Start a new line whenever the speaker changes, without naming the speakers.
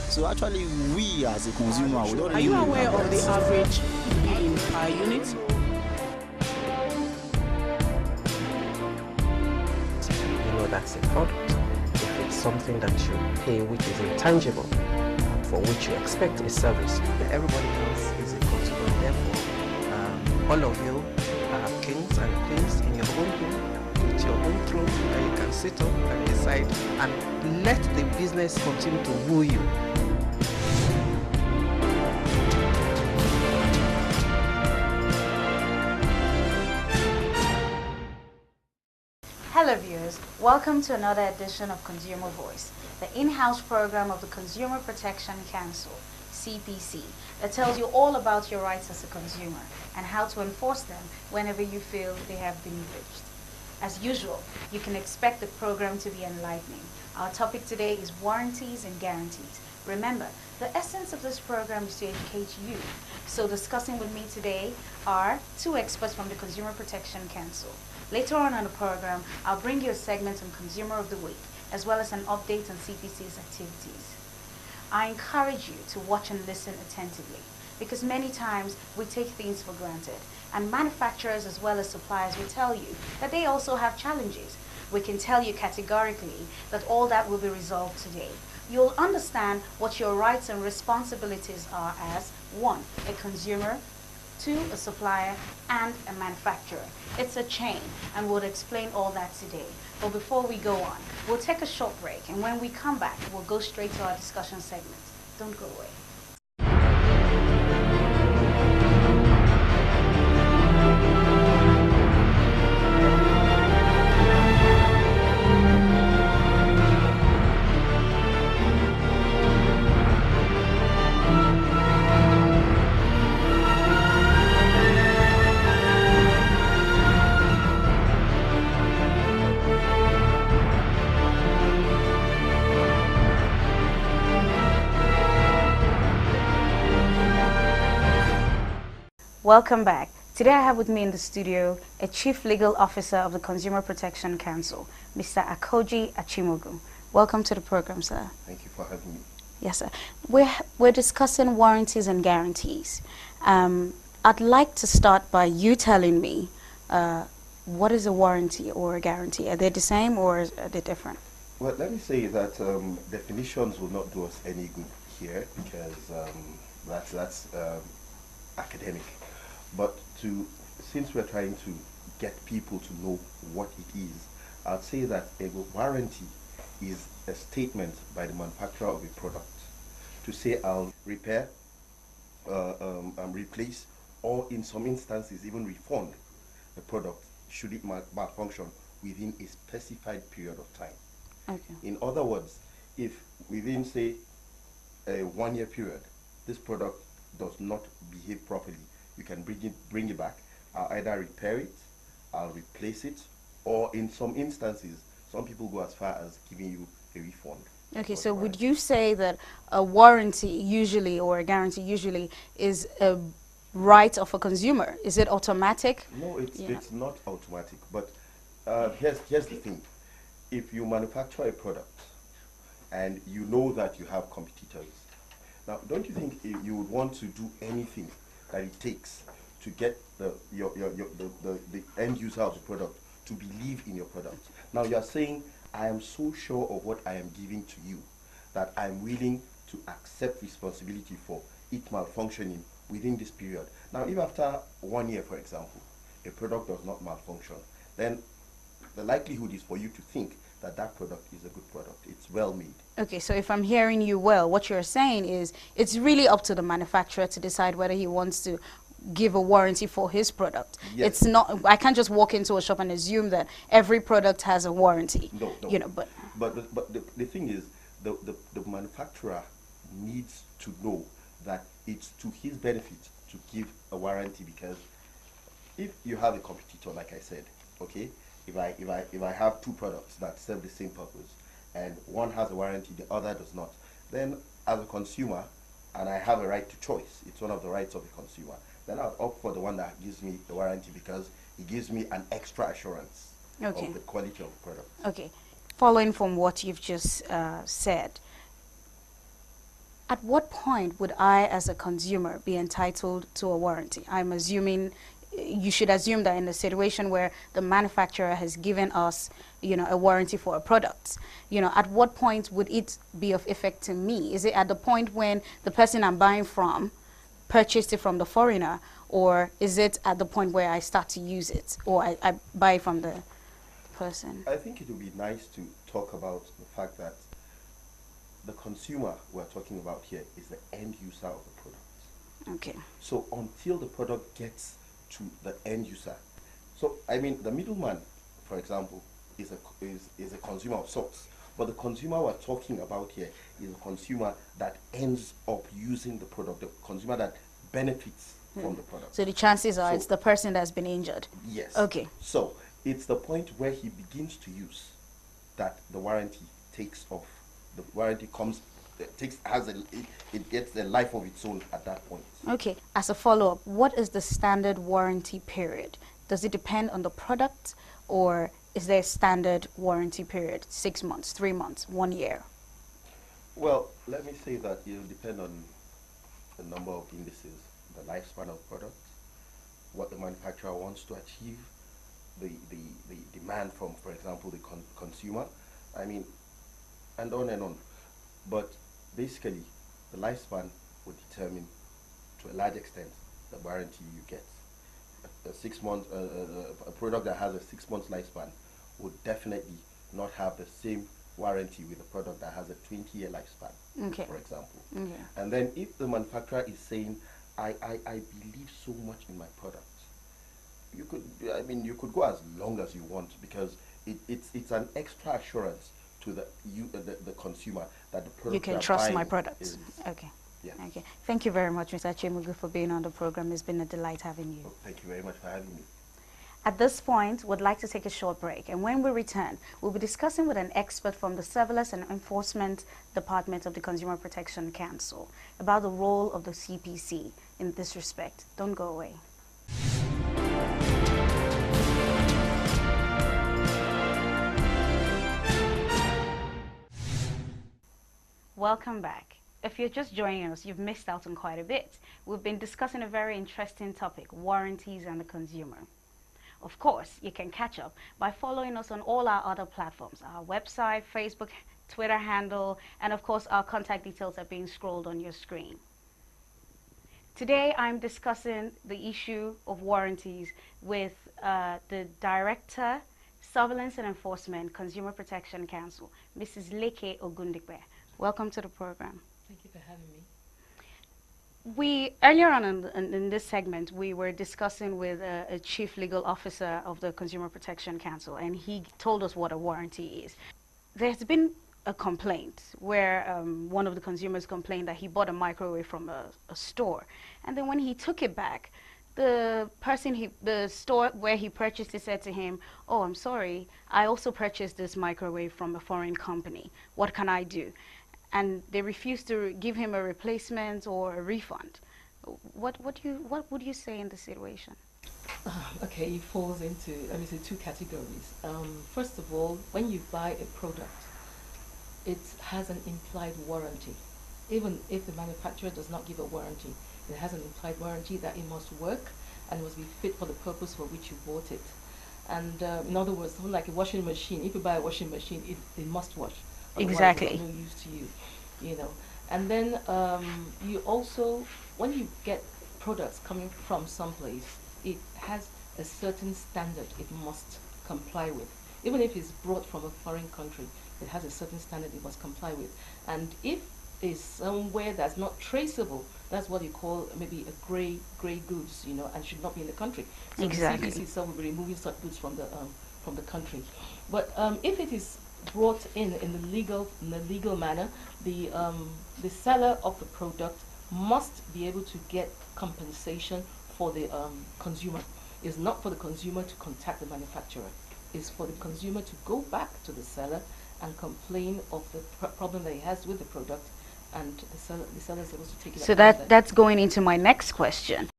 So actually, we as a consumer, we don't
Are you
really
aware
have
of the
rights.
average in per unit?
You know that's a product. If it's something that you pay which is intangible, for which you expect a service, everybody else is a consumer. Therefore, all of you are kings and queens in your own home with your own throne, and you can sit up and decide and let the business continue to woo you.
Hello viewers, welcome to another edition of Consumer Voice, the in-house program of the Consumer Protection Council, CPC, that tells you all about your rights as a consumer and how to enforce them whenever you feel they have been breached. As usual, you can expect the program to be enlightening. Our topic today is warranties and guarantees. Remember, the essence of this program is to educate you. So discussing with me today are two experts from the Consumer Protection Council. Later on in the program, I'll bring you a segment on Consumer of the Week, as well as an update on CPC's activities. I encourage you to watch and listen attentively, because many times we take things for granted, and manufacturers as well as suppliers will tell you that they also have challenges. We can tell you categorically that all that will be resolved today. You'll understand what your rights and responsibilities are as 1. a consumer, 2. a supplier, and a manufacturer. It's a chain, and we'll explain all that today. But before we go on, we'll take a short break, and when we come back, we'll go straight to our discussion segment. Don't go away. Welcome back. Today I have with me in the studio a Chief Legal Officer of the Consumer Protection Council, Mr. Akoji Achimogu. Welcome to the program, sir.
Thank you for having me.
Yes, sir. We're discussing warranties and guarantees. I'd like to start by you telling me what is a warranty or a guarantee? Are they the same or are they different?
Well, let me say that definitions will not do us any good here because that's academic. But since we're trying to get people to know what it is, I'd say that a warranty is a statement by the manufacturer of a product to say I'll repair, replace, or in some instances even refund the product should it malfunction within a specified period of time.
Okay.
In other words, if within say a 1 year period this product does not behave properly, you can bring it back. I'll either repair it, I'll replace it, or in some instances, some people go as far as giving you a refund.
Okay, so would you say that a warranty usually or a guarantee usually is a right of a consumer? Is it automatic?
No, it's not automatic. But here's the thing. If you manufacture a product and you know that you have competitors, now don't you think you would want to do anything that it takes to get the end user of the product to believe in your product? Now you're saying, I am so sure of what I am giving to you that I'm willing to accept responsibility for it malfunctioning within this period. Now if after 1 year, for example, a product does not malfunction, then the likelihood is for you to think that that product is a good product. It's well made.
Okay, so if I'm hearing you well, what you're saying is it's really up to the manufacturer to decide whether he wants to give a warranty for his product.
Yes.
It's not, I can't just walk into a shop and assume that every product has a warranty.
No.
You know, but
the thing is, the manufacturer needs to know that it's to his benefit to give a warranty, because if you have a competitor, like I said, okay, if I have two products that serve the same purpose and one has a warranty, the other does not, then as a consumer, and I have a right to choice, it's one of the rights of a consumer, then I'll opt for the one that gives me the warranty because it gives me an extra assurance of the quality of the product.
Okay, following from what you've just said, At what point would I, as a consumer, be entitled to a warranty? I'm assuming, you should assume that in a situation where the manufacturer has given us, a warranty for a product, at what point would it be of effect to me? Is it at the point when the person I'm buying from purchased it from the foreigner, or is it at the point where I start to use it, or I buy from the person?
I think it would be nice to talk about the fact that the consumer we're talking about here is the end user of the product.
Okay.
So until the product gets to the end user, so I mean the middleman, for example, is a consumer of sorts. But the consumer we're talking about here is a consumer that ends up using the product, the consumer that benefits from the product.
So the chances are it's the person that's been injured.
Yes.
Okay.
So it's the point where he begins to use that the warranty takes off. The warranty it gets the life of its own at that point.
Okay. As a follow-up, what is the standard warranty period? Does it depend on the product, or is there a standard warranty period? 6 months, 3 months, 1 year?
Well, let me say that it will depend on the number of indices, the lifespan of products, what the manufacturer wants to achieve, the demand from, for example, the consumer. I mean, and on and on. But basically, the lifespan will determine, to a large extent, the warranty you get. A 6 month, a product that has a 6 month lifespan would definitely not have the same warranty with a product that has a 20-year lifespan,
Okay.
for example.
Okay.
And then if the manufacturer is saying, I believe so much in my product, you could go as long as you want, because it's an extra assurance to the consumer that the product
You can trust my products. Okay.
Yeah.
Okay. Thank you very much, Mr. Chimugu, for being on the program. It's been a delight having you.
Oh, thank you very much for having me.
At this point, we'd like to take a short break, and when we return, we'll be discussing with an expert from the Surveillance and Enforcement Department of the Consumer Protection Council about the role of the CPC in this respect. Don't go away. Welcome back. If you're just joining us, you've missed out on quite a bit. We've been discussing a very interesting topic, warranties and the consumer. Of course, you can catch up by following us on all our other platforms, our website, Facebook, Twitter handle, and of course our contact details are being scrolled on your screen. Today I'm discussing the issue of warranties with the Director, Surveillance and Enforcement, Consumer Protection Council, Mrs. Leke Ogundikbe. Welcome to the program.
Thank you for having me.
Earlier on in this segment, we were discussing with a Chief Legal Officer of the Consumer Protection Council, and he told us what a warranty is. There's been a complaint where one of the consumers complained that he bought a microwave from a store, and then when he took it back, the store where he purchased it said to him, "Oh, I'm sorry, I also purchased this microwave from a foreign company. What can I do?" And they refused to give him a replacement or a refund. What would you say in this situation?
Okay, it falls into, let me say, two categories. First of all, when you buy a product, it has an implied warranty. Even if the manufacturer does not give a warranty, it has an implied warranty that it must work and must be fit for the purpose for which you bought it. And in other words, something like a washing machine, if you buy a washing machine, it must wash.
Exactly.
It's of no use to you, you know. And then you also, when you get products coming from someplace, it has a certain standard it must comply with. Even if it's brought from a foreign country, it has a certain standard it must comply with. And if it's somewhere that's not traceable, that's what you call maybe a gray goods, you know, and should not be in the country. So
exactly.
The CPC itself will be removing such goods from the country. But if it is brought in the legal manner, the seller of the product must be able to get compensation for the consumer. It's not for the consumer to contact the manufacturer. It's for the consumer to go back to the seller and complain of the problem that he has with the product, and the seller is able to take it.
So that's going into my next question.